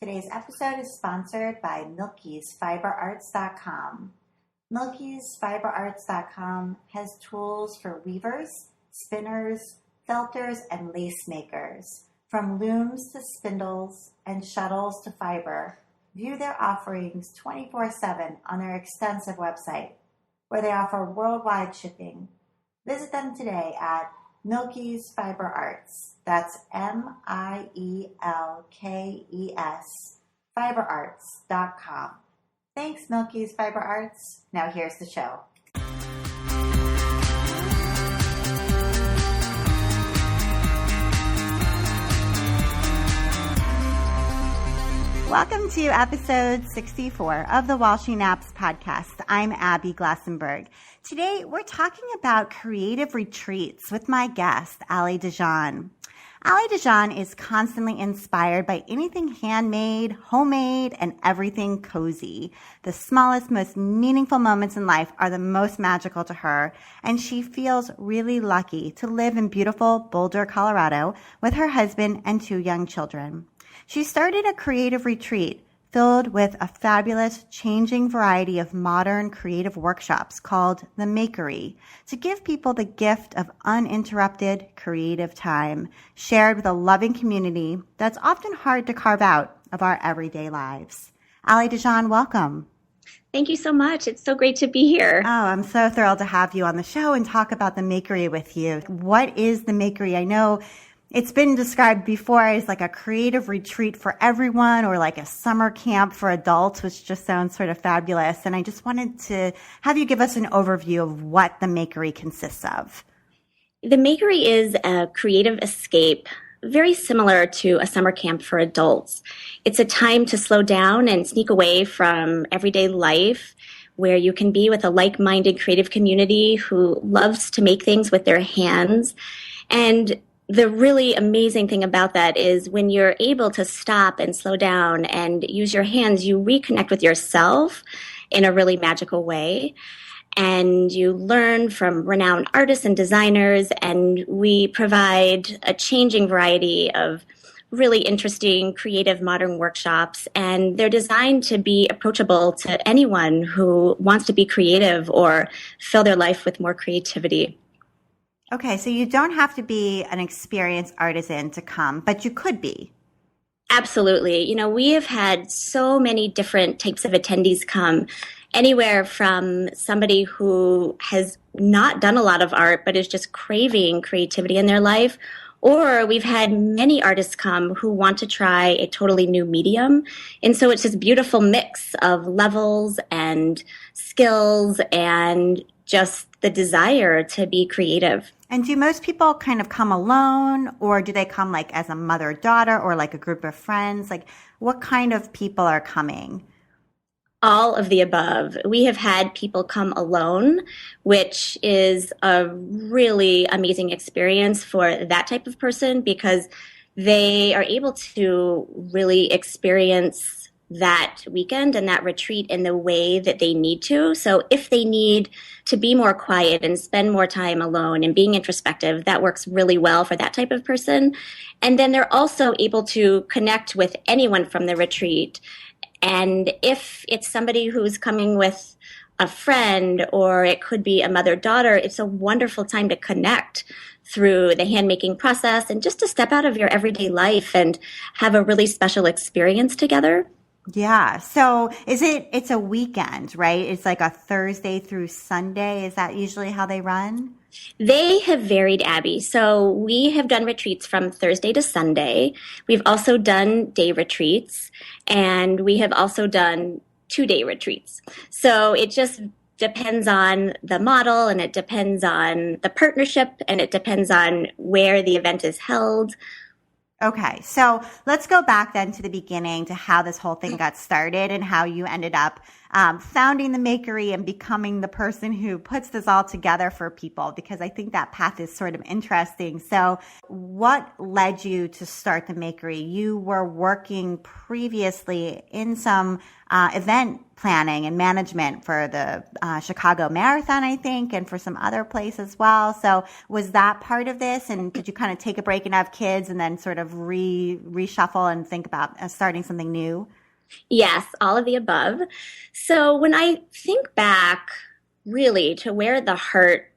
Today's episode is sponsored by Milky'sFiberArts.com. Milky'sFiberArts.com has tools for weavers, spinners, felters, and lace makers. From looms to spindles and shuttles to fiber, view their offerings 24/7 on their extensive website, where they offer worldwide shipping. Visit them today at Milky's Fiber Arts. That's MIELKES fiberarts.com. Thanks, Milky's Fiber Arts. Now here's the show. Welcome to episode 64 of the While She Naps podcast. I'm Abby Glassenberg. Today, we're talking about creative retreats with my guest, DeJohn. DeJohn is constantly inspired by anything handmade, homemade, and everything cozy. The smallest, most meaningful moments in life are the most magical to her, and she feels really lucky to live in beautiful Boulder, Colorado, with her husband and 2 young children. She started a creative retreat filled with a fabulous, changing variety of modern creative workshops called the Makerie to give people the gift of uninterrupted creative time, shared with a loving community that's often hard to carve out of our everyday lives. DeJohn, welcome. Thank you so much. It's so great to be here. Oh, I'm so thrilled to have you on the show and talk about the Makerie with you. What is the Makerie? I know it's been described before as like a creative retreat for everyone or like a summer camp for adults, which just sounds sort of fabulous. And I just wanted to have you give us an overview of what the Makerie consists of. The Makerie is a creative escape, very similar to a summer camp for adults. It's a time to slow down and sneak away from everyday life, where you can be with a like-minded creative community who loves to make things with their hands. And the really amazing thing about that is when you're able to stop and slow down and use your hands, you reconnect with yourself in a really magical way. And you learn from renowned artists and designers, and we provide a changing variety of really interesting, creative, modern workshops. And they're designed to be approachable to anyone who wants to be creative or fill their life with more creativity. Okay, so you don't have to be an experienced artisan to come, but you could be. Absolutely. You know, we have had so many different types of attendees come, anywhere from somebody who has not done a lot of art but is just craving creativity in their life, or we've had many artists come who want to try a totally new medium. And so it's this beautiful mix of levels and skills and just the desire to be creative. And do most people kind of come alone, or do they come like as a mother-daughter or like a group of friends? Like what kind of people are coming? All of the above. We have had people come alone, which is a really amazing experience for that type of person because they are able to really experience that weekend and that retreat in the way that they need to. So if they need to be more quiet and spend more time alone and being introspective, that works really well for that type of person. And then they're also able to connect with anyone from the retreat. And if it's somebody who's coming with a friend, or it could be a mother-daughter, it's a wonderful time to connect through the handmaking process and just to step out of your everyday life and have a really special experience together. Yeah. So it's a weekend, right? It's like a Thursday through Sunday. Is that usually how they run? They have varied, Abby. So we have done retreats from Thursday to Sunday. We've also done day retreats, and we have also done 2-day retreats. So it just depends on the model, and it depends on the partnership, and it depends on where the event is held. Okay, so let's go back then to the beginning to how this whole thing got started and how you ended up founding the Makerie and becoming the person who puts this all together for people, because I think that path is sort of interesting. So what led you to start the Makerie? You were working previously in some event planning and management for the Chicago Marathon, I think, and for some other place as well. So was that part of this? And did you kind of take a break and have kids and then sort of reshuffle and think about starting something new? Yes, all of the above. So when I think back really to where the heart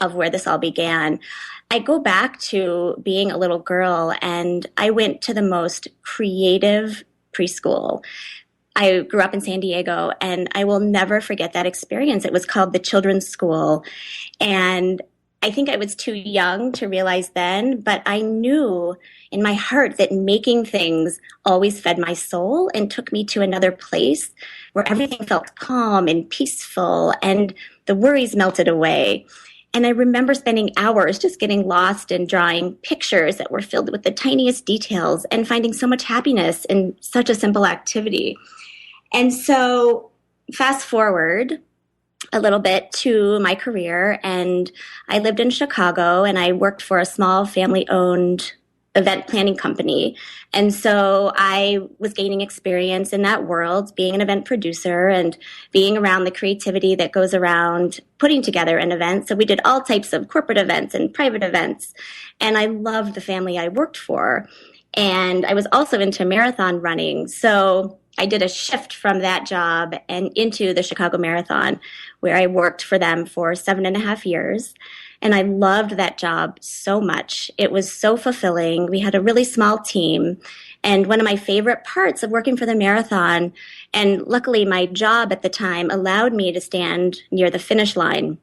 of where this all began, I go back to being a little girl, and I went to the most creative preschool. I grew up in San Diego, and I will never forget that experience. It was called the Children's School. And I think I was too young to realize then, but I knew in my heart that making things always fed my soul and took me to another place where everything felt calm and peaceful and the worries melted away. And I remember spending hours just getting lost in drawing pictures that were filled with the tiniest details and finding so much happiness in such a simple activity. And so fast forward a little bit to my career, and I lived in Chicago, and I worked for a small family-owned event planning company. And so I was gaining experience in that world, being an event producer and being around the creativity that goes around putting together an event. So we did all types of corporate events and private events. And I loved the family I worked for. And I was also into marathon running. So I did a shift from that job and into the Chicago Marathon, where I worked for them for 7.5 years. And I loved that job so much. It was so fulfilling. We had a really small team. And one of my favorite parts of working for the marathon, and luckily my job at the time allowed me to stand near the finish line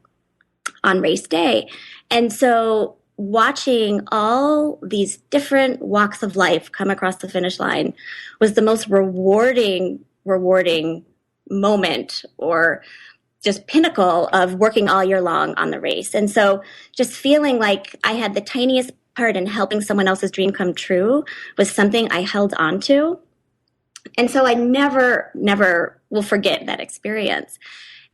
on race day. And so watching all these different walks of life come across the finish line was the most rewarding moment, or just pinnacle of working all year long on the race. And so just feeling like I had the tiniest part in helping someone else's dream come true was something I held on to. And so I never will forget that experience.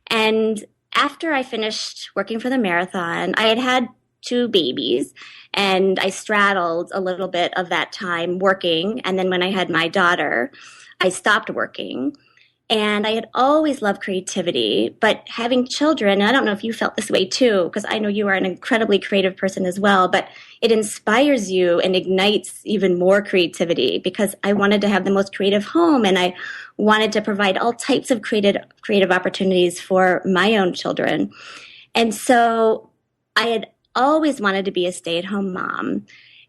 And after I finished working for the marathon, I had 2 babies, and I straddled a little bit of that time working. And then when I had my daughter, I stopped working. And I had always loved creativity, but having children, and I don't know if you felt this way too, because I know you are an incredibly creative person as well, but it inspires you and ignites even more creativity, because I wanted to have the most creative home, and I wanted to provide all types of creative opportunities for my own children. And so I had always wanted to be a stay-at-home mom.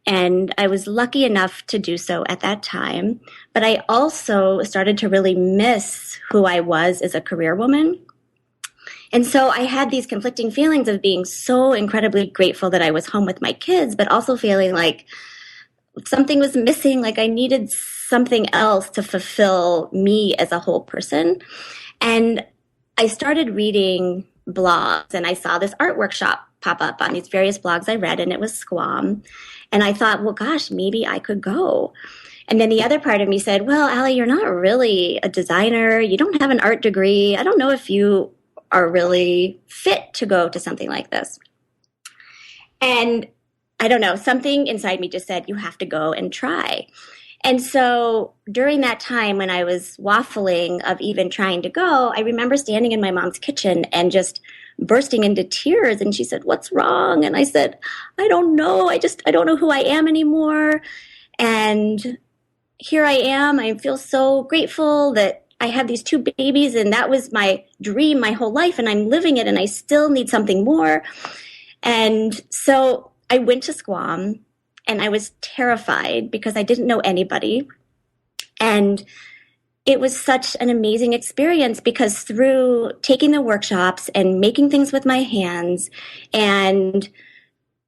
And I was lucky enough to do so at that time. But I also started to really miss who I was as a career woman. And so I had these conflicting feelings of being so incredibly grateful that I was home with my kids, but also feeling like something was missing, like I needed something else to fulfill me as a whole person. And I started reading blogs, and I saw this art workshop pop up on these various blogs I read, and it was Squam. And I thought, well, gosh, maybe I could go. And then the other part of me said, well, Allie, you're not really a designer. You don't have an art degree. I don't know if you are really fit to go to something like this. And I don't know, something inside me just said, you have to go and try. And so during that time when I was waffling of even trying to go, I remember standing in my mom's kitchen and just bursting into tears. And she said, what's wrong? And I said, I don't know. I don't know who I am anymore. And here I am. I feel so grateful that I have these 2 babies, and that was my dream my whole life, and I'm living it, and I still need something more. And so I went to Squam, and I was terrified because I didn't know anybody. And it was such an amazing experience, because through taking the workshops and making things with my hands and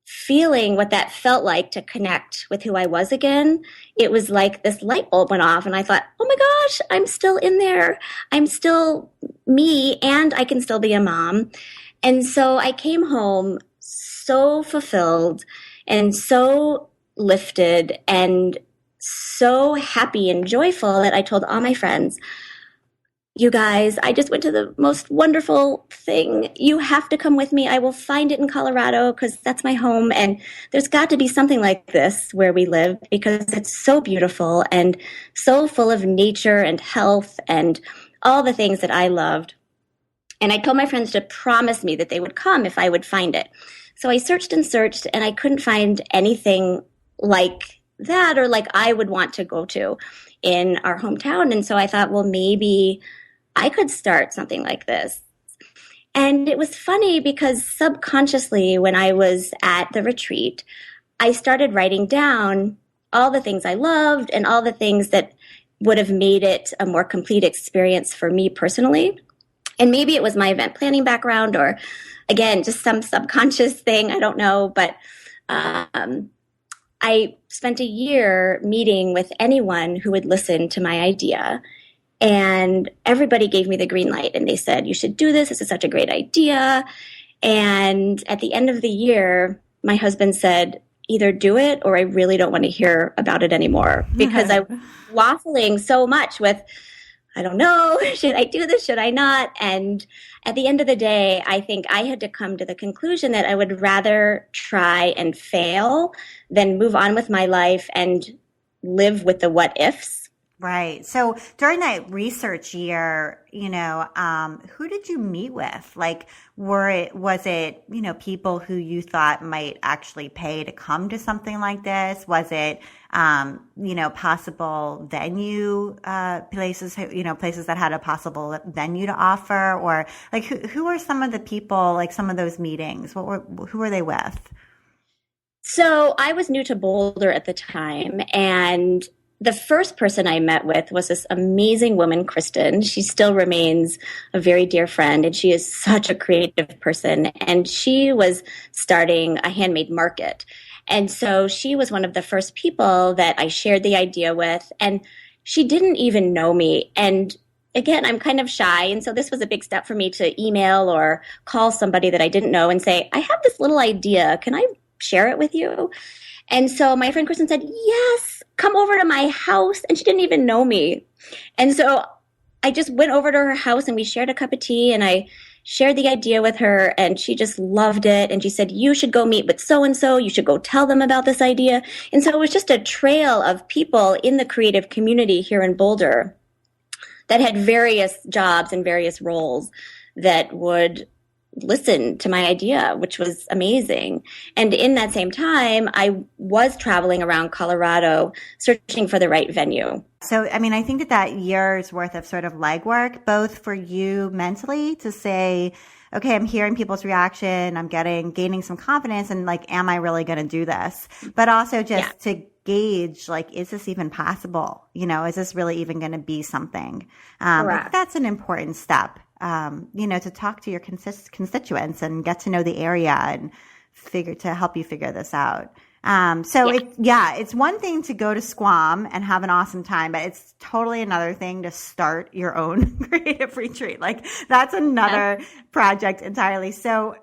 feeling what that felt like to connect with who I was again, it was like this light bulb went off, and I thought, oh my gosh, I'm still in there. I'm still me, and I can still be a mom. And so I came home so fulfilled and so lifted and so happy and joyful that I told all my friends, You guys, I just went to the most wonderful thing. You have to come with me. I will find it in Colorado because that's my home. And there's got to be something like this where we live because it's so beautiful and so full of nature and health and all the things that I loved. And I told my friends to promise me that they would come if I would find it. So I searched and I couldn't find anything like that or like I would want to go to in our hometown. And so I thought, well, maybe I could start something like this. And it was funny because subconsciously, when I was at the retreat, I started writing down all the things I loved and all the things that would have made it a more complete experience for me personally. And maybe it was my event planning background or, again, just some subconscious thing. I don't know. But I spent a year meeting with anyone who would listen to my idea. And everybody gave me the green light. And they said, you should do this. This is such a great idea. And at the end of the year, my husband said, either do it or I really don't want to hear about it anymore. Because I was waffling so much with, I don't know, should I do this? Should I not? And at the end of the day, I think I had to come to the conclusion that I would rather try and fail than move on with my life and live with the what ifs. Right. So during that research year, who did you meet with? Like, was it, people who you thought might actually pay to come to something like this? Was it, possible venue, places that had a possible venue to offer? Or like, who are some of the people, like some of those meetings? Who were they with? So I was new to Boulder at the time, and the first person I met with was this amazing woman, Kristen. She still remains a very dear friend, and she is such a creative person. And she was starting a handmade market. And so she was one of the first people that I shared the idea with. And she didn't even know me. And again, I'm kind of shy. And so this was a big step for me to email or call somebody that I didn't know and say, I have this little idea. Can I share it with you? And so my friend Kristen said, yes, come over to my house. And she didn't even know me. And so I just went over to her house and we shared a cup of tea and I shared the idea with her and she just loved it. And she said, you should go meet with so-and-so. You should go tell them about this idea. And so it was just a trail of people in the creative community here in Boulder that had various jobs and various roles that would listen to my idea, which was amazing. And in that same time, I was traveling around Colorado searching for the right venue. So, I think that year's worth of sort of legwork, both for you mentally to say, okay, I'm hearing people's reaction, I'm gaining some confidence and like, am I really going to do this? But also just to gauge, like, is this even possible? Is this really even going to be something? Like, that's an important step. To talk to your constituents and get to know the area and to help you figure this out. It's one thing to go to Squam and have an awesome time, but it's totally another thing to start your own creative retreat. Like that's another project entirely. So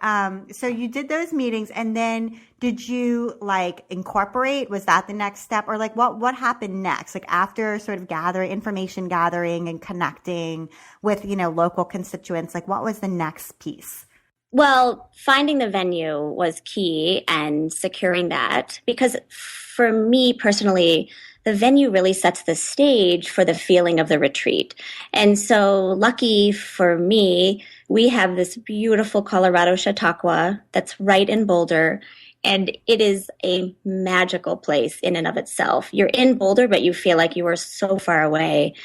you did those meetings and then did you like incorporate? Was that the next step or like what happened next? Like after sort of information gathering and connecting with, local constituents, like what was the next piece? Well, finding the venue was key and securing that because for me personally, the venue really sets the stage for the feeling of the retreat. And so lucky for me, we have this beautiful Colorado Chautauqua that's right in Boulder. And it is a magical place in and of itself. You're in Boulder, but you feel like you are so far away.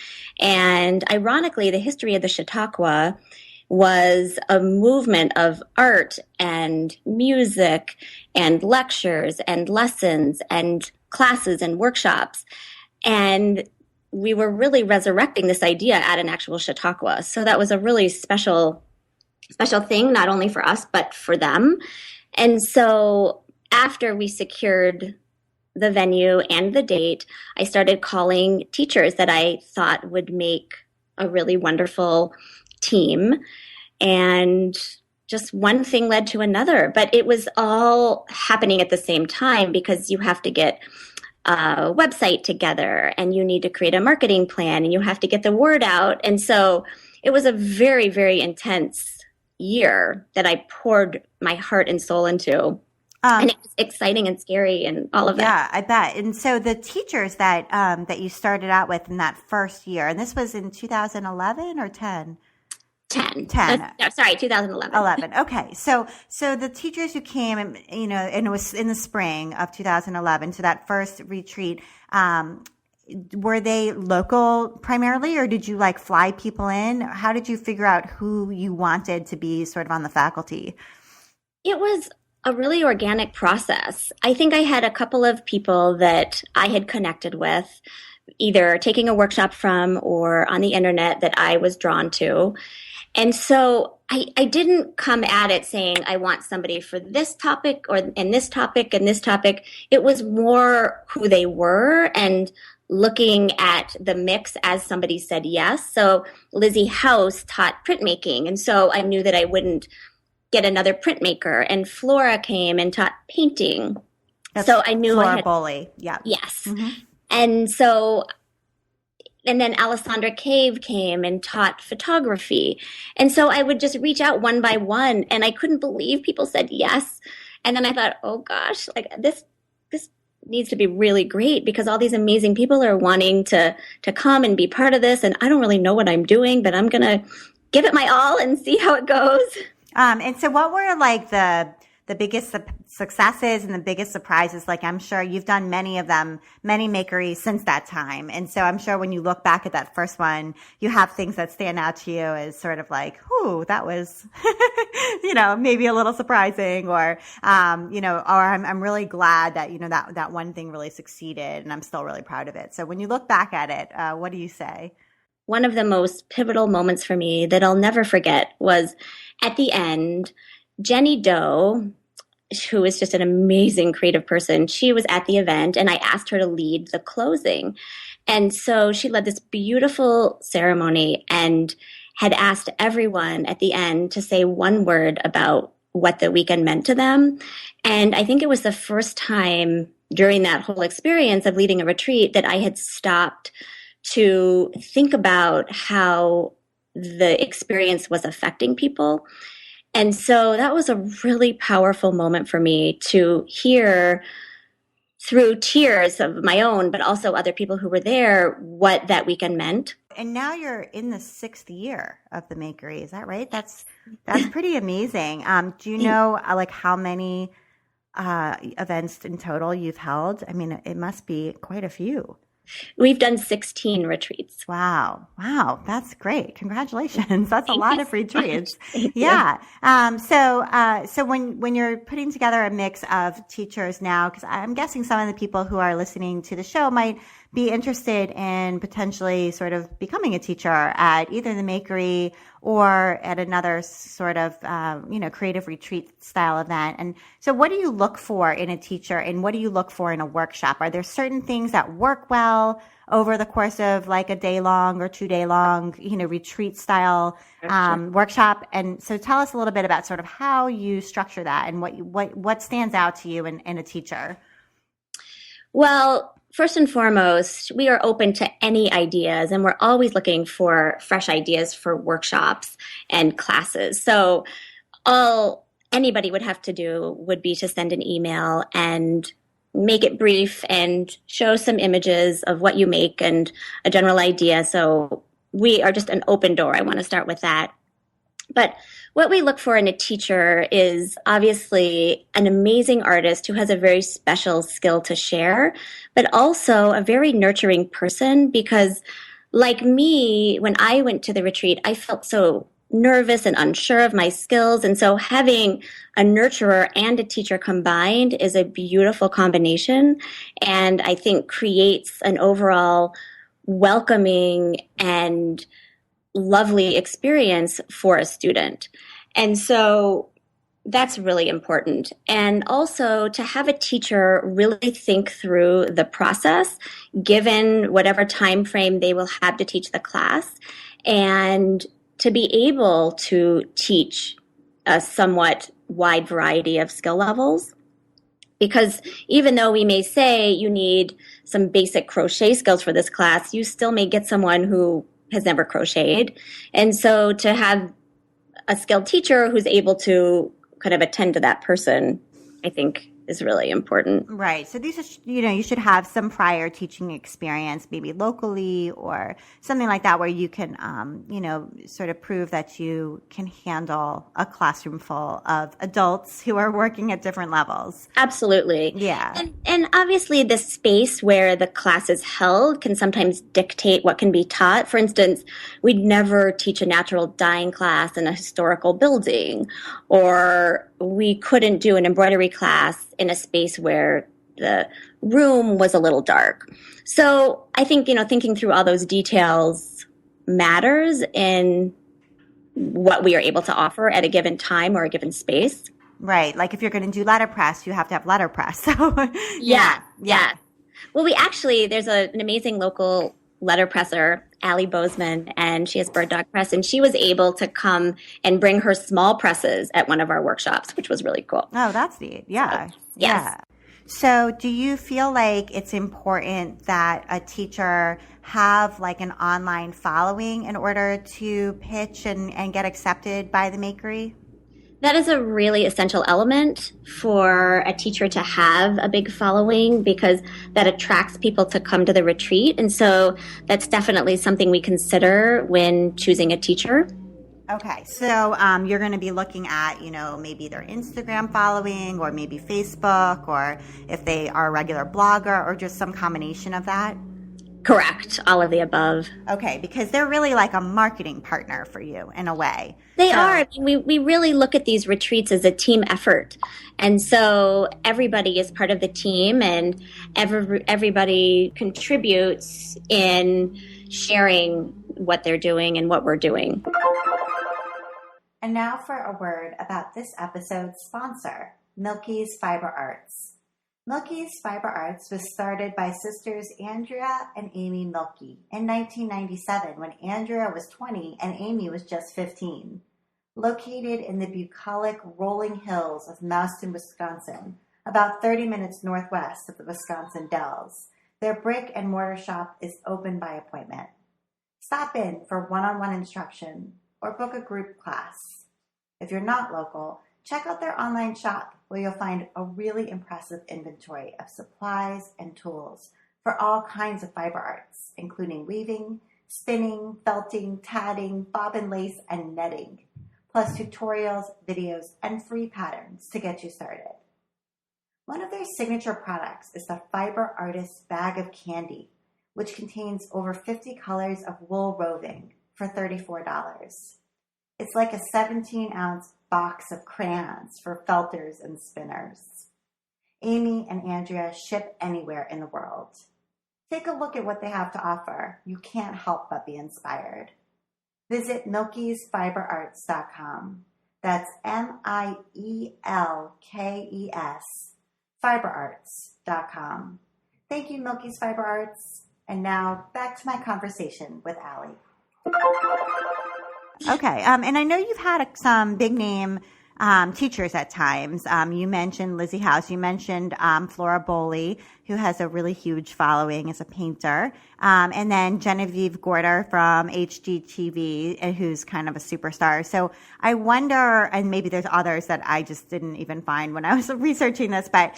And ironically, the history of the Chautauqua was a movement of art and music and lectures and lessons and classes and workshops. And we were really resurrecting this idea at an actual Chautauqua. So that was a really special thing, not only for us, but for them. And so after we secured the venue and the date, I started calling teachers that I thought would make a really wonderful team. And just one thing led to another, but it was all happening at the same time because you have to get a website together and you need to create a marketing plan and you have to get the word out. And so it was a very, very intense year that I poured my heart and soul into. And it was exciting and scary and all of that. Yeah, I bet. And so the teachers that that you started out with in that first year, and this was in 2011 or 10? 10. 10. Sorry, 2011. 11. Okay. So the teachers who came, and it was in the spring of 2011, so that first retreat, were they local primarily, or did you like fly people in? How did you figure out who you wanted to be sort of on the faculty? It was a really organic process. I think I had a couple of people that I had connected with, either taking a workshop from or on the internet that I was drawn to. And so I didn't come at it saying, I want somebody for this topic and this topic and this topic. It was more who they were and looking at the mix as somebody said yes. So Lizzie House taught printmaking. And so I knew that I wouldn't get another printmaker. And Flora came and taught painting. That's so I knew Flora Bowley. Yeah. Yes. Mm-hmm. And then Alessandra Cave came and taught photography. And so I would just reach out one by one, and I couldn't believe people said yes. And then I thought, oh gosh, like this needs to be really great because all these amazing people are wanting to come and be part of this. And I don't really know what I'm doing, but I'm going to give it my all and see how it goes. And so what were like the biggest successes and the biggest surprises? Like, I'm sure you've done many of them, many Makeries since that time. And so I'm sure when you look back at that first one, you have things that stand out to you as sort of like, whoo, that was, maybe a little surprising or I'm really glad that, that one thing really succeeded and I'm still really proud of it. So when you look back at it, what do you say? One of the most pivotal moments for me that I'll never forget was at the end, Jenny Doe, who is just an amazing creative person, she was at the event and I asked her to lead the closing. And so she led this beautiful ceremony and had asked everyone at the end to say one word about what the weekend meant to them. And I think it was the first time during that whole experience of leading a retreat that I had stopped to think about how the experience was affecting people. And so that was a really powerful moment for me to hear through tears of my own, but also other people who were there, what that weekend meant. And now you're in the 6th year of the Makerie. Is that right? That's pretty amazing. Do you know like how many events in total you've held? I mean, it must be quite a few. We've done 16 retreats. Wow. That's great. Congratulations. That's a lot of retreats. Thank yeah. So when you're putting together a mix of teachers now, because I'm guessing some of the people who are listening to the show might be interested in potentially sort of becoming a teacher at either the Makerie or at another sort of, creative retreat style event. And so what do you look for in a teacher and what do you look for in a workshop? Are there certain things that work well over the course of like a day long or 2 day long, retreat style, workshop? And so tell us a little bit about sort of how you structure that and what stands out to you in a teacher. Well, first and foremost, we are open to any ideas, and we're always looking for fresh ideas for workshops and classes. So all anybody would have to do would be to send an email and make it brief and show some images of what you make and a general idea. So we are just an open door. I want to start with that. But what we look for in a teacher is obviously an amazing artist who has a very special skill to share, but also a very nurturing person because like me, when I went to the retreat, I felt so nervous and unsure of my skills. And so having a nurturer and a teacher combined is a beautiful combination. And I think creates an overall welcoming and lovely experience for a student. And so that's really important. And also to have a teacher really think through the process, given whatever time frame they will have to teach the class, and to be able to teach a somewhat wide variety of skill levels. Because even though we may say you need some basic crochet skills for this class, you still may get someone who has never crocheted. And so to have a skilled teacher who's able to kind of attend to that person, I think is really important. Right. So these are, you should have some prior teaching experience, maybe locally or something like that, where you can, sort of prove that you can handle a classroom full of adults who are working at different levels. Absolutely. Yeah. And obviously the space where the class is held can sometimes dictate what can be taught. For instance, we'd never teach a natural dyeing class in a historical building, or we couldn't do an embroidery class in a space where the room was a little dark. So I think, thinking through all those details matters in what we are able to offer at a given time or a given space. Right. Like if you're going to do letterpress, you have to have letterpress. So yeah. Well, there's an amazing local letterpresser, Allie Bozeman, and she has Bird Dog Press, and she was able to come and bring her small presses at one of our workshops, which was really cool. Oh, that's neat. Yeah. So, yes. Yeah. So do you feel like it's important that a teacher have like an online following in order to pitch and get accepted by the Makerie? That is a really essential element for a teacher to have a big following, because that attracts people to come to the retreat. And so that's definitely something we consider when choosing a teacher. Okay, so you're going to be looking at, maybe their Instagram following, or maybe Facebook, or if they are a regular blogger, or just some combination of that? Correct. All of the above. Okay, because they're really like a marketing partner for you in a way. They are. I mean, we really look at these retreats as a team effort. And so everybody is part of the team, and everybody contributes in sharing what they're doing and what we're doing. And now for a word about this episode's sponsor, Milky's Fiber Arts. Milky's Fiber Arts was started by sisters Andrea and Amy Milky in 1997, when Andrea was 20 and Amy was just 15. Located in the bucolic rolling hills of Mouston, Wisconsin, about 30 minutes northwest of the Wisconsin Dells, their brick and mortar shop is open by appointment. Stop in for one-on-one instruction or book a group class. If you're not local, check out their online shop, where you'll find a really impressive inventory of supplies and tools for all kinds of fiber arts, including weaving, spinning, felting, tatting, bobbin lace, and netting, plus tutorials, videos, and free patterns to get you started. One of their signature products is the Fiber Artist Bag of Candy, which contains over 50 colors of wool roving for $34. It's like a 17-ounce box of crayons for felters and spinners. Amy and Andrea ship anywhere in the world. Take a look at what they have to offer. You can't help but be inspired. Visit milkysfiberarts.com. That's MIELKES, fiberarts.com. Thank you, Milky's Fiber Arts. And now back to my conversation with Allie. Okay, and I know you've had some big name teachers at times. You mentioned Lizzie House. You mentioned Flora Bowley, who has a really huge following as a painter. And then Genevieve Gorder from HGTV, who's kind of a superstar. So I wonder, and maybe there's others that I just didn't even find when I was researching this, but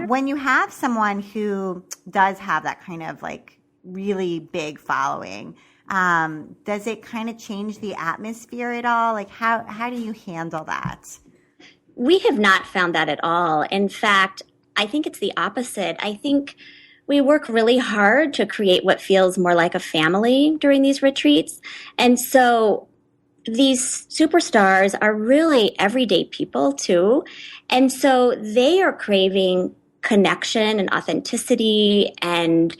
when you have someone who does have that kind of like really big following, does it kind of change the atmosphere at all? Like how do you handle that? We have not found that at all. In fact, I think it's the opposite. I think we work really hard to create what feels more like a family during these retreats. And so these superstars are really everyday people too. And so they are craving connection and authenticity and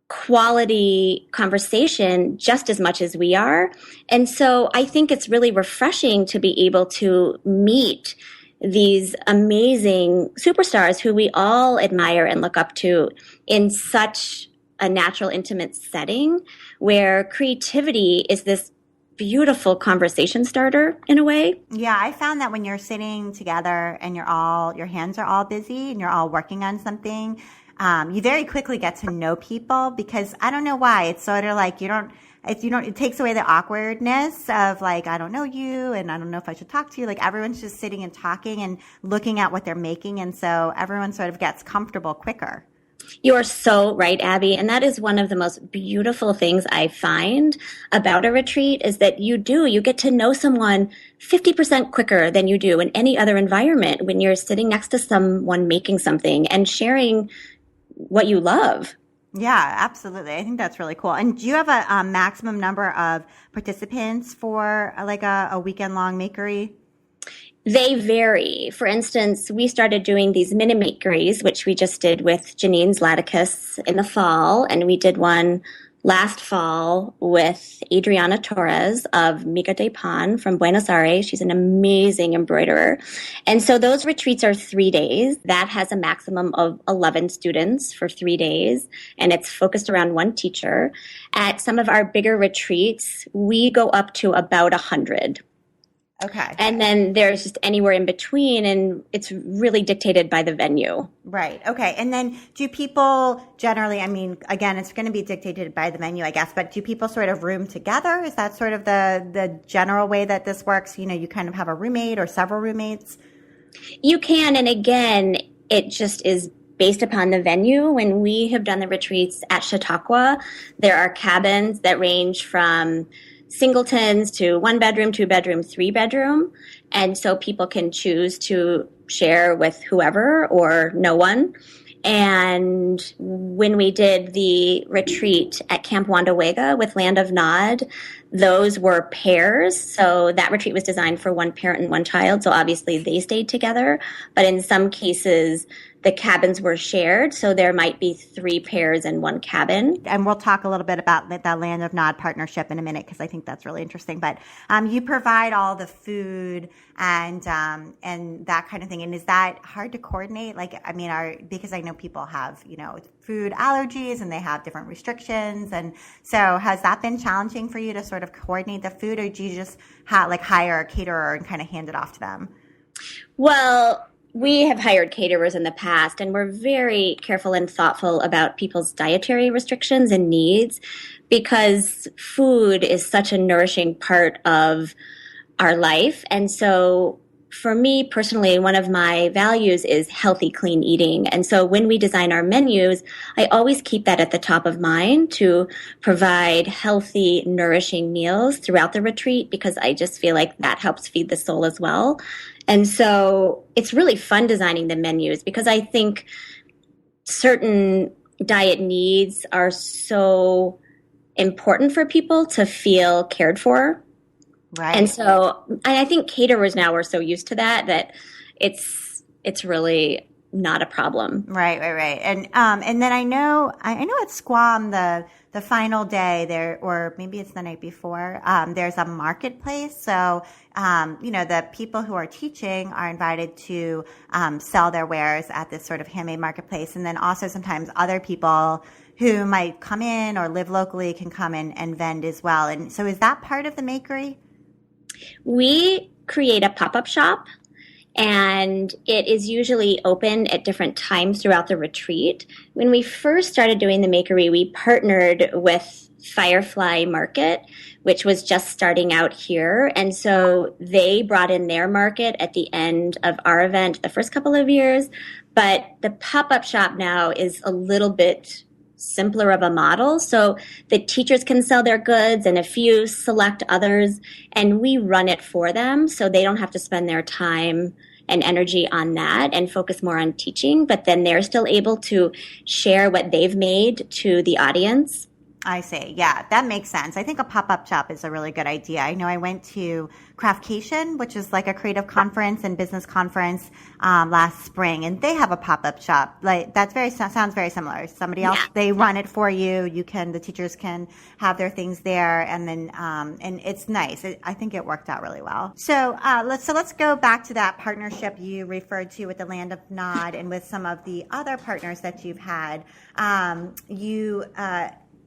quality conversation just as much as we are. And so I think it's really refreshing to be able to meet these amazing superstars who we all admire and look up to in such a natural, intimate setting where creativity is this beautiful conversation starter in a way. Yeah, I found that when you're sitting together and your hands are all busy and you're all working on something, you very quickly get to know people because I don't know why. It's sort of like it takes away the awkwardness of like, I don't know you and I don't know if I should talk to you. Like everyone's just sitting and talking and looking at what they're making. And so everyone sort of gets comfortable quicker. You are so right, Abby. And that is one of the most beautiful things I find about a retreat is that you get to know someone 50% quicker than you do in any other environment when you're sitting next to someone making something and sharing what you love. Yeah, absolutely. I think that's really cool. And do you have a maximum number of participants for like a weekend long makerie? They vary. For instance, we started doing these mini makeries, which we just did with Janine's Laticus in the fall, and we did one last fall with Adriana Torres of Mica de Pan from Buenos Aires. She's an amazing embroiderer. And so those retreats are 3 days. That has a maximum of 11 students for 3 days, and it's focused around one teacher. At some of our bigger retreats, we go up to about 100. Okay. And then there's just anywhere in between, and it's really dictated by the venue. Right. Okay. And then do people generally, I mean, again, it's going to be dictated by the venue, I guess, but do people sort of room together? Is that sort of the general way that this works? You know, you kind of have a roommate or several roommates? You can. And again, it just is based upon the venue. When we have done the retreats at Chautauqua, there are cabins that range from singletons to 1 bedroom, 2 bedroom, 3 bedroom. And so people can choose to share with whoever or no one. And when we did the retreat at Camp Wandawega with Land of Nod, those were pairs. So that retreat was designed for one parent and one child. So obviously they stayed together. But in some cases, the cabins were shared. So there might be 3 pairs in one cabin. And we'll talk a little bit about the Land of Nod partnership in a minute because I think that's really interesting. But you provide all the food and that kind of thing. And is that hard to coordinate? Like, I mean, because I know people have, you know, food allergies and they have different restrictions. And so has that been challenging for you to sort of coordinate the food, or do you just hire a caterer and kind of hand it off to them? Well, we have hired caterers in the past, and we're very careful and thoughtful about people's dietary restrictions and needs because food is such a nourishing part of our life. And so for me personally, one of my values is healthy, clean eating. And so when we design our menus, I always keep that at the top of mind to provide healthy, nourishing meals throughout the retreat because I just feel like that helps feed the soul as well. And so it's really fun designing the menus because I think certain diet needs are so important for people to feel cared for. Right. And so I think caterers now are so used to that it's really not a problem. Right. And then I know at Squam the final day there, or maybe it's the night before, there's a marketplace. So, the people who are teaching are invited to sell their wares at this sort of handmade marketplace. And then also sometimes other people who might come in or live locally can come in and vend as well. And so is that part of the Makerie? We create a pop-up shop, and it is usually open at different times throughout the retreat. When we first started doing the Makerie, we partnered with Firefly Market, which was just starting out here. And so they brought in their market at the end of our event the first couple of years. But the pop-up shop now is a little bit simpler of a model. So the teachers can sell their goods and a few select others, and we run it for them so they don't have to spend their time and energy on that and focus more on teaching, but then they're still able to share what they've made to the audience. I see. Yeah, that makes sense. I think a pop-up shop is a really good idea. I know I went to Craftcation, which is like a creative conference and business conference last spring, and they have a pop-up shop. Like sounds very similar. Somebody else, they run it for you. The teachers can have their things there, and then and it's nice. I think it worked out really well. So let's go back to that partnership you referred to with the Land of Nod and with some of the other partners that you've had. You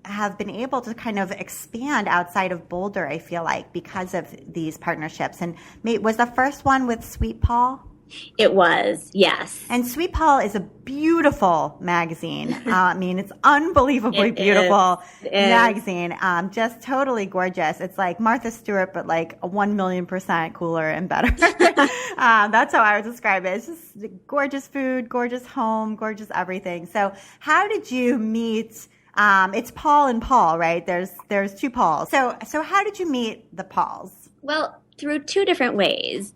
have been able to kind of expand outside of Boulder, I feel like, because of these partnerships. And was the first one with Sweet Paul? It was, yes. And Sweet Paul is a beautiful magazine. I mean, it's unbelievably beautiful magazine. Just totally gorgeous. It's like Martha Stewart, but like a 1,000,000% cooler and better. That's how I would describe it. It's just gorgeous food, gorgeous home, gorgeous everything. So how did you meet? It's Paul and Paul, right? There's two Pauls. So how did you meet the Pauls? Well, through two different ways.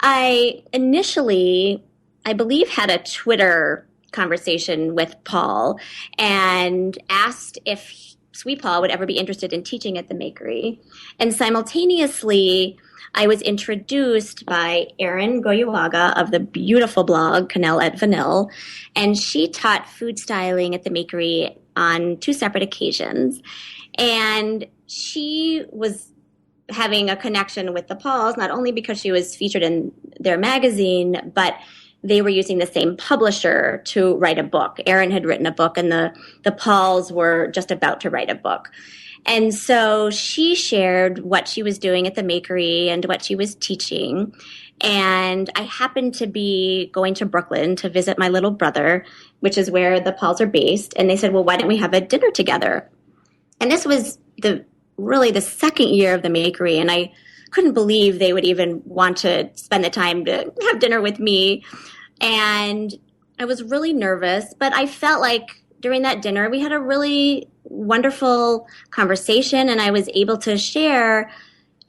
I initially, I believe, had a Twitter conversation with Paul and asked if Sweet Paul would ever be interested in teaching at the Makerie. And simultaneously, I was introduced by Erin Goyuaga of the beautiful blog Cannelle et Vanille, and she taught food styling at the Makerie on two separate occasions. And she was having a connection with the Pauls, not only because she was featured in their magazine, but they were using the same publisher to write a book. Erin had written a book, and the Pauls were just about to write a book. And so she shared what she was doing at the Makerie and what she was teaching. And I happened to be going to Brooklyn to visit my little brother, which is where the Pauls are based. And they said, well, why don't we have a dinner together? And this was really the second year of the Makerie, and I couldn't believe they would even want to spend the time to have dinner with me. And I was really nervous, but I felt like during that dinner we had a really wonderful conversation, and I was able to share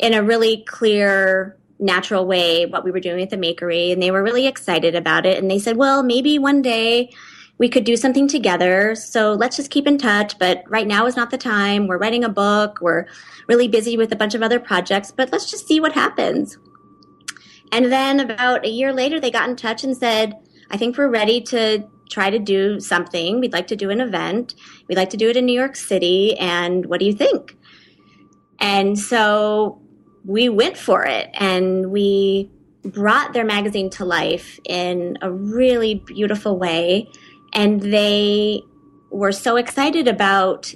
in a really clear, natural way what we were doing at the Makerie, and they were really excited about it. And they said, well, maybe one day we could do something together. So let's just keep in touch. But right now is not the time. We're writing a book. We're really busy with a bunch of other projects, but let's just see what happens. And then about a year later, they got in touch and said, I think we're ready to try to do something. We'd like to do an event. We'd like to do it in New York City. And what do you think? And so we went for it, and we brought their magazine to life in a really beautiful way. And they were so excited about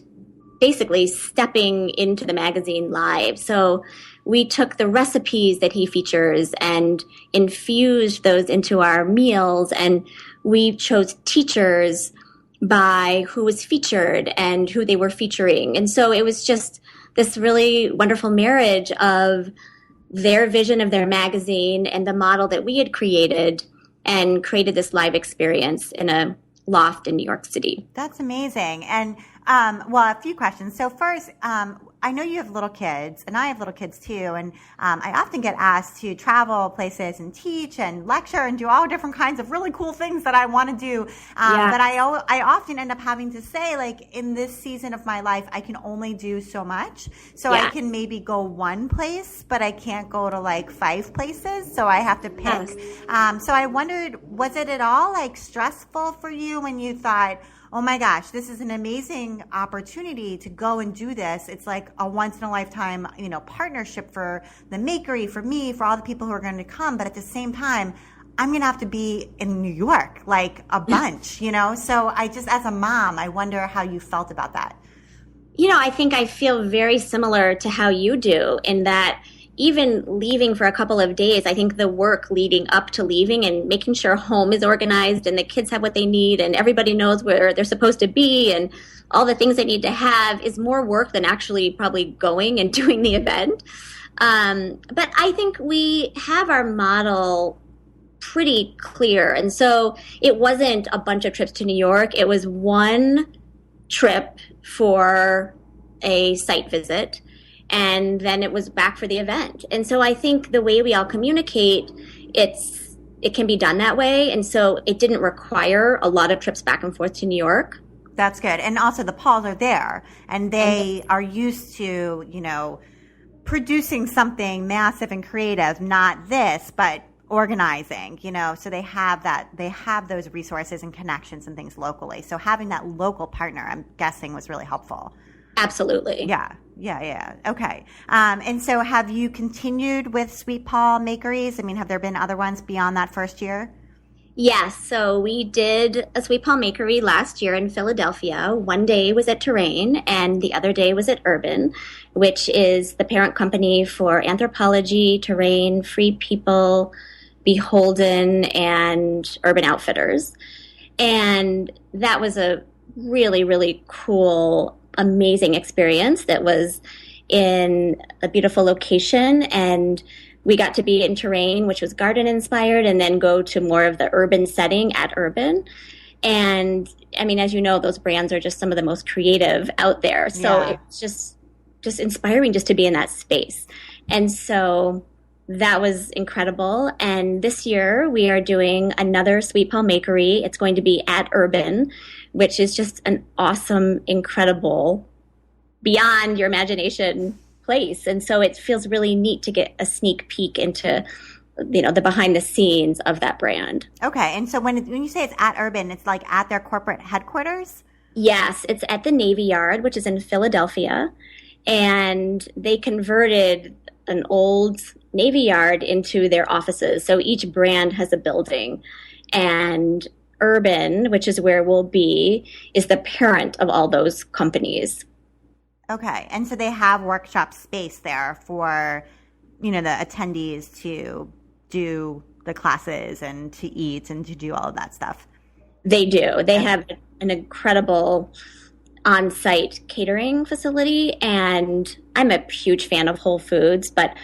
basically stepping into the magazine live. So we took the recipes that he features and infused those into our meals. And we chose teachers by who was featured and who they were featuring. And so it was just this really wonderful marriage of their vision of their magazine and the model that we had created, and created this live experience in a loft in New York City. That's amazing. And well, a few questions. So first, I know you have little kids, and I have little kids too, and I often get asked to travel places and teach and lecture and do all different kinds of really cool things that I want to do. But I often end up having to say, like, in this season of my life, I can only do so much. So I can maybe go one place, but I can't go to like 5 places. So I have to pick. Yes. So I wondered, was it at all like stressful for you when you thought, oh my gosh, this is an amazing opportunity to go and do this. It's like a once in a lifetime, partnership for the Makerie, for me, for all the people who are going to come. But at the same time, I'm going to have to be in New York, like a bunch, So I just, as a mom, I wonder how you felt about that. I think I feel very similar to how you do, in that even leaving for a couple of days, I think the work leading up to leaving and making sure home is organized and the kids have what they need and everybody knows where they're supposed to be and all the things they need to have is more work than actually probably going and doing the event. But I think we have our model pretty clear. And so it wasn't a bunch of trips to New York. It was one trip for a site visit, and then it was back for the event. And so I think the way we all communicate, it can be done that way. And so it didn't require a lot of trips back and forth to New York. That's good. And also the Pauls are there, and they are used to, producing something massive and creative, not this, but organizing, so they have those resources and connections and things locally. So having that local partner, I'm guessing, was really helpful. Absolutely. Yeah. Okay. And so have you continued with Sweet Paul Makeries? I mean, have there been other ones beyond that first year? Yes. So we did a Sweet Paul Makerie last year in Philadelphia. One day was at Terrain and the other day was at Urban, which is the parent company for Anthropologie, Terrain, Free People, Beholden and Urban Outfitters. And that was a really, really cool, amazing experience that was in a beautiful location. And we got to be in terrain, which was garden inspired, and then go to more of the urban setting at Urban. And I mean, as you know, those brands are just some of the most creative out there. So it's just inspiring just to be in that space. And so that was incredible. And this year we are doing another Sweet Paw Makerie. It's going to be at Urban, which is just an awesome, incredible, beyond your imagination place. And so it feels really neat to get a sneak peek into, the behind the scenes of that brand. Okay. And so when you say it's at Urban, it's like at their corporate headquarters? Yes. It's at the Navy Yard, which is in Philadelphia. And they converted an old Navy Yard into their offices. So each brand has a building. And Urban, which is where we'll be, is the parent of all those companies. Okay. And so they have workshop space there for, the attendees to do the classes and to eat and to do all of that stuff. They do. They have an incredible on-site catering facility, and I'm a huge fan of Whole Foods, but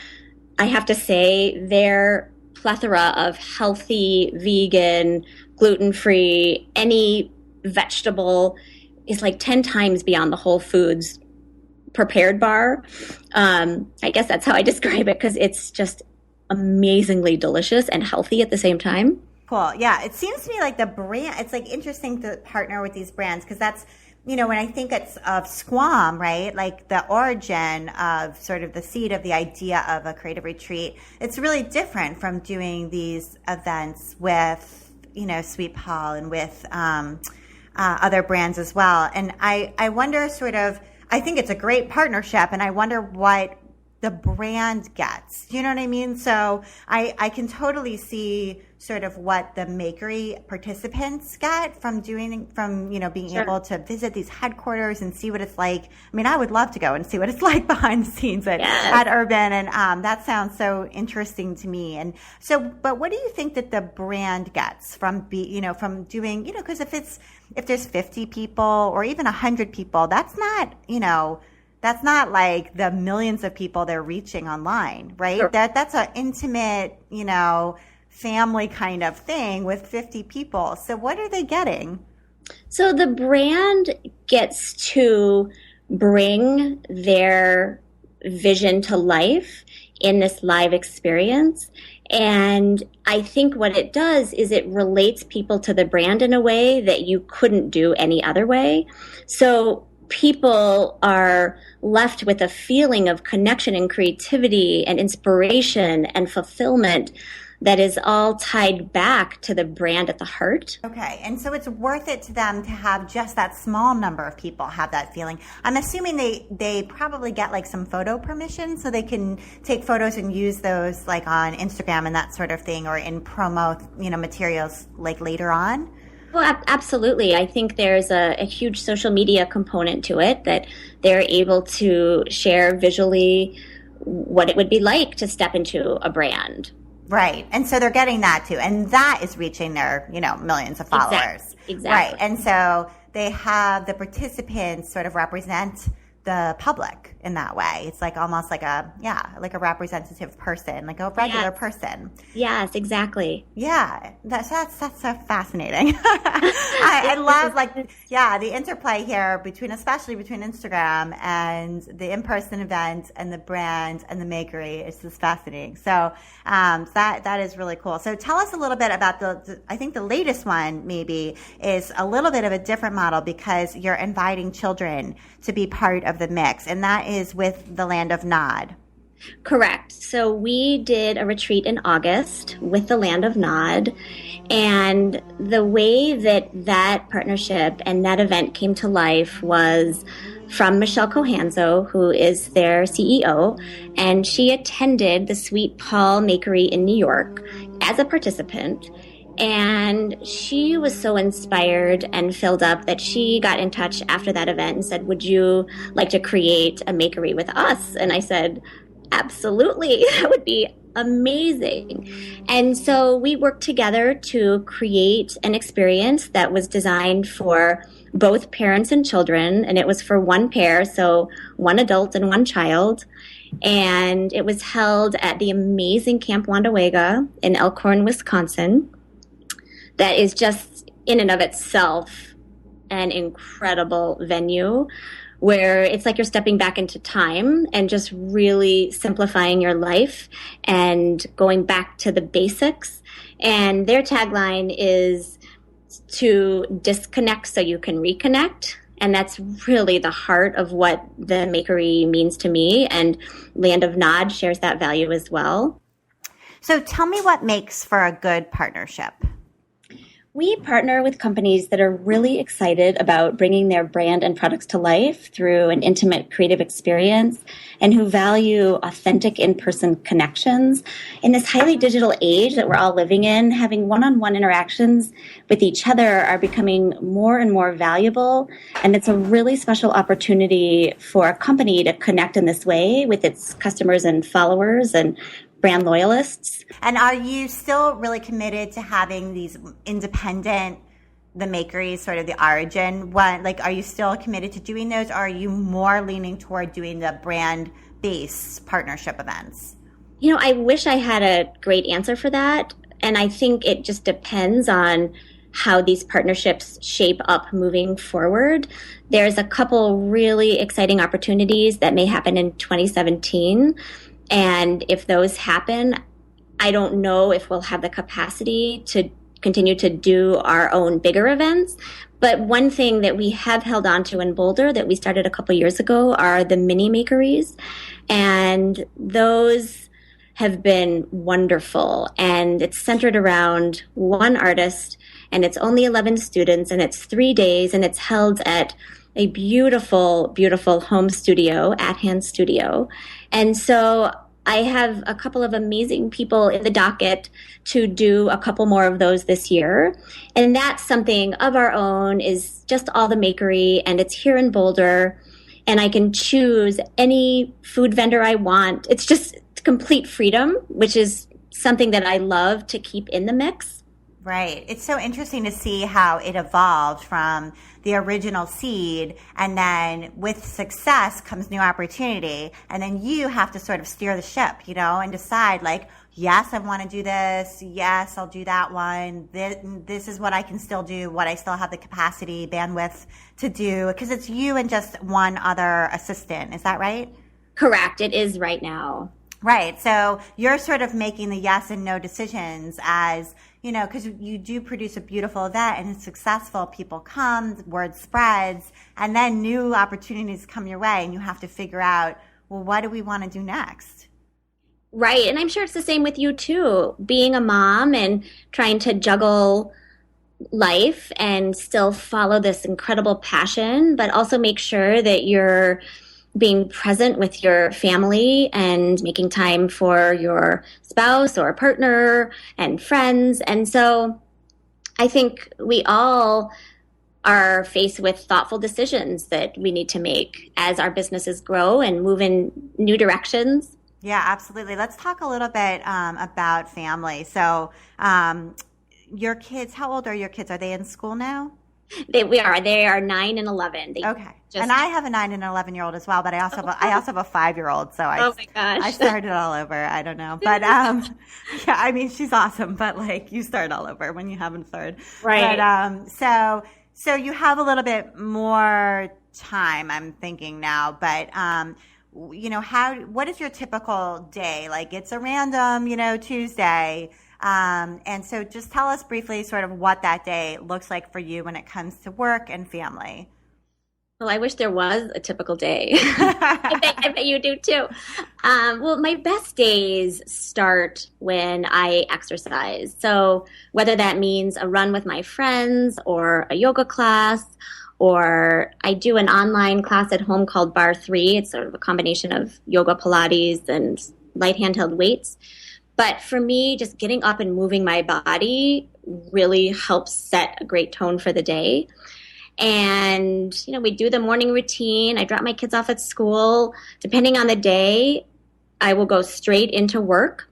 I have to say their plethora of healthy, vegan, gluten-free, any vegetable is like 10 times beyond the Whole Foods prepared bar. I guess that's how I describe it, because it's just amazingly delicious and healthy at the same time. Cool. Yeah. It seems to me like the brand, it's like interesting to partner with these brands, because that's, when I think of Squam, right? Like the origin of sort of the seed of the idea of a creative retreat, it's really different from doing these events with, Sweet Paw and with other brands as well. And I wonder I think it's a great partnership, and I wonder what the brand gets. You know what I mean? So I can totally see sort of what the Makerie participants get from being Sure. able to visit these headquarters and see what it's like. I mean, I would love to go and see what it's like behind the scenes at Urban, and that sounds so interesting to me. And so, but what do you think that the brand gets from doing, because if there's 50 people or even 100 people, that's not like the millions of people they're reaching online, right? Sure. That's an intimate, family kind of thing with 50 people. So what are they getting? So the brand gets to bring their vision to life in this live experience. And I think what it does is it relates people to the brand in a way that you couldn't do any other way. So people are left with a feeling of connection and creativity and inspiration and fulfillment that is all tied back to the brand at the heart. Okay. And so it's worth it to them to have just that small number of people have that feeling. I'm assuming they probably get like some photo permission so they can take photos and use those like on Instagram and that sort of thing, or in promo, materials like later on. Well, absolutely. I think there's a huge social media component to it, that they're able to share visually what it would be like to step into a brand. Right. And so they're getting that too. And that is reaching their, millions of followers. Exactly. Right. And so they have the participants sort of represent the public in that way. It's like almost like a representative person, like a regular person. Yes, exactly. Yeah, that's so fascinating. I love the interplay here especially between Instagram and the in-person event and the brand and the Makerie. It's just fascinating. So that is really cool. So tell us a little bit about I think the latest one maybe is a little bit of a different model, because you're inviting children to be part of the mix, and that is with the Land of Nod. Correct. So we did a retreat in August with the Land of Nod, and the way that partnership and that event came to life was from Michelle Cohanzo, who is their CEO, and she attended the Sweet Paw Makerie in New York as a participant. And she was so inspired and filled up that she got in touch after that event and said, "Would you like to create a Makerie with us?" And I said, "Absolutely. That would be amazing. And so we worked together to create an experience that was designed for both parents and children. And it was for one pair, so one adult and one child. And it was held at the amazing Camp Wandawega in Elkhorn, Wisconsin. That is just in and of itself an incredible venue where it's like you're stepping back into time and just really simplifying your life and going back to the basics. And their tagline is to disconnect so you can reconnect. And that's really the heart of what the Makerie means to me. And Land of Nod shares that value as well. So tell me what makes for a good partnership. We partner with companies that are really excited about bringing their brand and products to life through an intimate creative experience and who value authentic in-person connections. In this highly digital age that we're all living in, having one-on-one interactions with each other are becoming more and more valuable. And it's a really special opportunity for a company to connect in this way with its customers and followers and brand loyalists. And are you still really committed to having these independent, the Makerie, sort of the origin one? Like, are you still committed to doing those, or are you more leaning toward doing the brand-based partnership events? You know, I wish I had a great answer for that. And I think it just depends on how these partnerships shape up moving forward. There's a couple really exciting opportunities that may happen in 2017. And if those happen, I don't know if we'll have the capacity to continue to do our own bigger events. But one thing that we have held on to in Boulder that we started a couple years ago are the mini Makeries. And those have been wonderful. And it's centered around one artist, and it's only 11 students, and it's 3 days, and it's held at a beautiful, beautiful home studio, At Hand Studio. And so I have a couple of amazing people in the docket to do a couple more of those this year. And that's something of our own, is just all the Makerie, and it's here in Boulder. And I can choose any food vendor I want. It's just complete freedom, which is something that I love to keep in the mix. Right. It's so interesting to see how it evolved from the original seed, and then with success comes new opportunity, and then you have to sort of steer the ship, and decide, like, yes, I want to do this. Yes, I'll do that one. This is what I can still do, what I still have the capacity, bandwidth to do, because it's you and just one other assistant. Is that right? Correct. It is right now. Right. So you're sort of making the yes and no decisions as, because you do produce a beautiful event and it's successful. People come, word spreads, and then new opportunities come your way, and you have to figure out, well, what do we want to do next? Right. And I'm sure it's the same with you too, being a mom and trying to juggle life and still follow this incredible passion, but also make sure that you're being present with your family and making time for your spouse or partner and friends. And so I think we all are faced with thoughtful decisions that we need to make as our businesses grow and move in new directions. Yeah, absolutely. Let's talk a little bit about family. So your kids, how old are your kids? Are they in school now? They are 9 and 11. Okay. And I have a 9 and 11-year-old as well, but I also have a 5-year-old. So oh my gosh, I started all over. I don't know, but yeah, I mean, she's awesome, but like, you start all over when you have a third, right? But so you have a little bit more time, I'm thinking now, but what is your typical day? Like, it's a random, Tuesday. And so just tell us briefly sort of what that day looks like for you when it comes to work and family. Well, I wish there was a typical day. I bet you do too. Well, my best days start when I exercise. So whether that means a run with my friends or a yoga class, or I do an online class at home called Bar 3. It's sort of a combination of yoga, Pilates, and light handheld weights. But for me, just getting up and moving my body really helps set a great tone for the day. And, we do the morning routine. I drop my kids off at school. Depending on the day, I will go straight into work.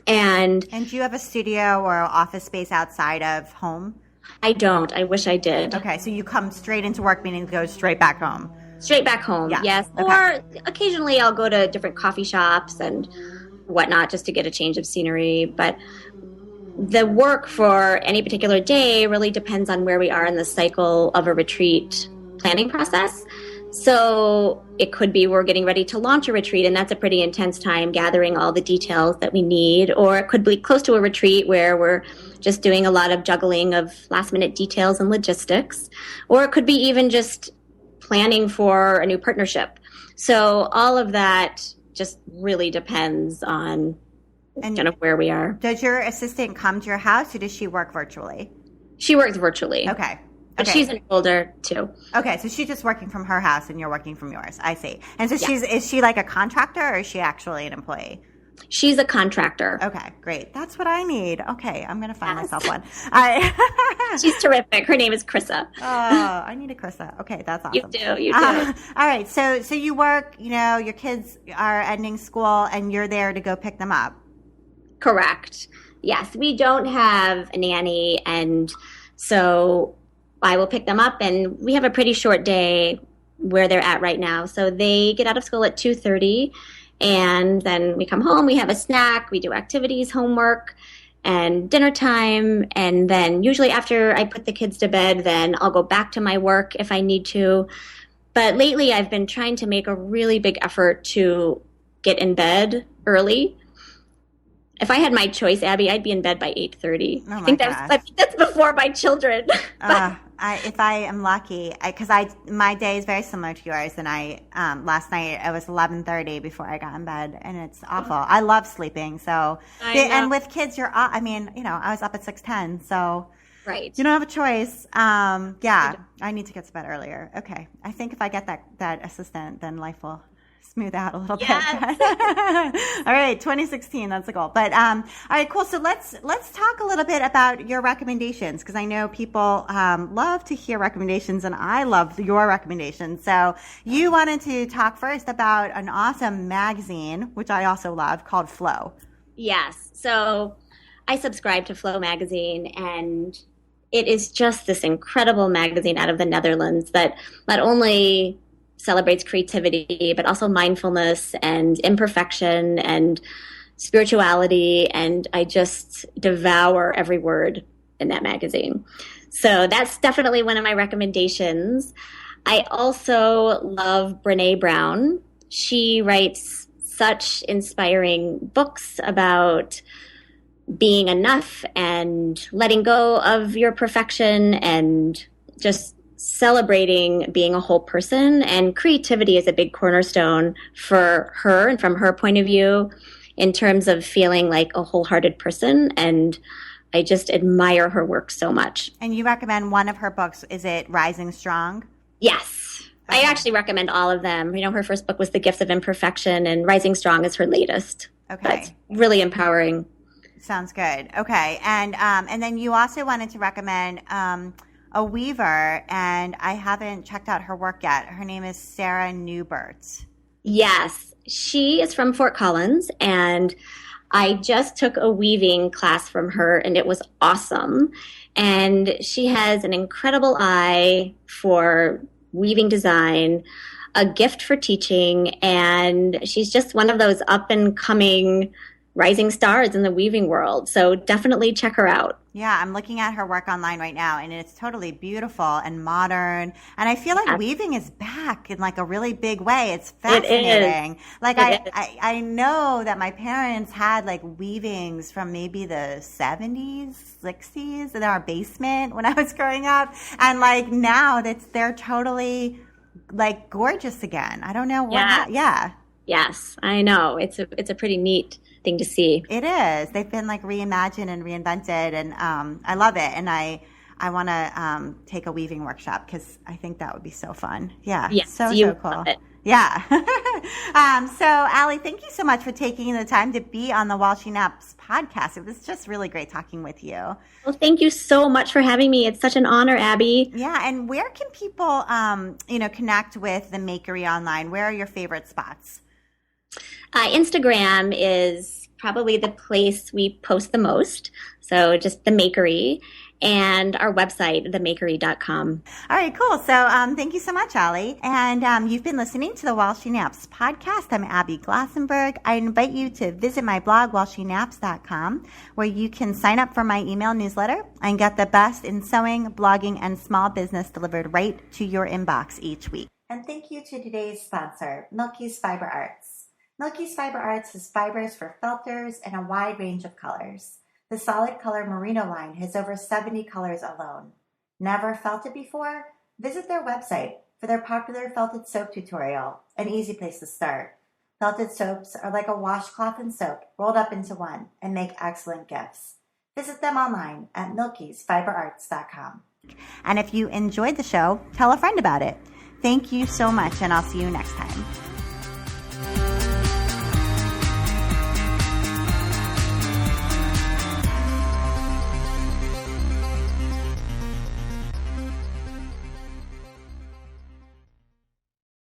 And do you have a studio or office space outside of home? I don't. I wish I did. Okay, so you come straight into work, meaning go straight back home. Straight back home, yes. Okay. Or occasionally I'll go to different coffee shops and whatnot just to get a change of scenery. But the work for any particular day really depends on where we are in the cycle of a retreat planning process. So it could be we're getting ready to launch a retreat, and that's a pretty intense time gathering all the details that we need. Or it could be close to a retreat where we're just doing a lot of juggling of last minute details and logistics. Or it could be even just planning for a new partnership. So all of that just really depends on kind of where we are. Does your assistant come to your house, or does she work virtually? She works virtually. Okay. But she's in Boulder too. Okay, so she's just working from her house and you're working from yours. I see. And so is she like a contractor, or is she actually an employee? She's a contractor. Okay, great. That's what I need. Okay, I'm going to find myself one. She's terrific. Her name is Krissa. Oh, I need a Krissa. Okay, that's awesome. You do. All right, so you work, your kids are ending school and you're there to go pick them up. Correct. Yes, we don't have a nanny, and so I will pick them up, and we have a pretty short day where they're at right now. So they get out of school at 2:30, and then we come home, we have a snack, we do activities, homework, and dinner time. And then usually after I put the kids to bed, then I'll go back to my work if I need to. But lately I've been trying to make a really big effort to get in bed early. If I had my choice, Abby, I'd be in bed by 8:30. Oh, I think that's before my children. If I am lucky, because my day is very similar to yours, and last night it was 11:30 before I got in bed, and it's awful. I love sleeping, so and with kids, I was up at 6:10, so right, you don't have a choice. I need to get to bed earlier. Okay, I think if I get that assistant, then life will smooth out a little bit. All right, 2016, that's the goal. But all right, cool. So let's talk a little bit about your recommendations, because I know people love to hear recommendations, and I love your recommendations. So you wanted to talk first about an awesome magazine, which I also love, called Flow. Yes. So I subscribe to Flow magazine, and it is just this incredible magazine out of the Netherlands that not only celebrates creativity, but also mindfulness and imperfection and spirituality. And I just devour every word in that magazine. So that's definitely one of my recommendations. I also love Brené Brown. She writes such inspiring books about being enough and letting go of your perfection and just celebrating being a whole person. And creativity is a big cornerstone for her, and from her point of view, in terms of feeling like a wholehearted person. And I just admire her work so much. And you recommend one of her books. Is it Rising Strong? Yes. Okay. I actually recommend all of them. Her first book was The Gift of Imperfection, and Rising Strong is her latest. Okay. That's really empowering. Sounds good. Okay. And then you also wanted to recommend a weaver, and I haven't checked out her work yet. Her name is Sarah Newbert. Yes, she is from Fort Collins, and I just took a weaving class from her, and it was awesome. And she has an incredible eye for weaving design, a gift for teaching, and she's just one of those up-and-coming rising stars in the weaving world. So definitely check her out. Yeah, I'm looking at her work online right now, and it's totally beautiful and modern. And I feel like weaving is back in like a really big way. It's fascinating. I know that my parents had like weavings from maybe the 70s, 60s in our basement when I was growing up. And like now they're totally like gorgeous again. I don't know what. Yeah. Yes, I know. It's a pretty neat thing to see. It is. They've been like reimagined and reinvented, and I love it. And I want to take a weaving workshop because I think that would be so fun. Yeah. Yes, so cool. Love it. Yeah. So Allie, thank you so much for taking the time to be on the While She Naps podcast. It was just really great talking with you. Well, thank you so much for having me. It's such an honor, Abby. Yeah. And where can people, connect with the Makerie online? Where are your favorite spots? Instagram is probably the place we post the most. So just the Makerie, and our website, themakerie.com. All right, cool. So thank you so much, Allie. And you've been listening to the While She Naps podcast. I'm Abby Glassenberg. I invite you to visit my blog, whileshenaps.com, where you can sign up for my email newsletter and get the best in sewing, blogging, and small business delivered right to your inbox each week. And thank you to today's sponsor, Milky's Fiber Arts. Milky's Fiber Arts has fibers for felters in a wide range of colors. The solid color merino line has over 70 colors alone. Never felted before? Visit their website for their popular felted soap tutorial, an easy place to start. Felted soaps are like a washcloth and soap rolled up into one and make excellent gifts. Visit them online at milkysfiberarts.com. And if you enjoyed the show, tell a friend about it. Thank you so much, and I'll see you next time.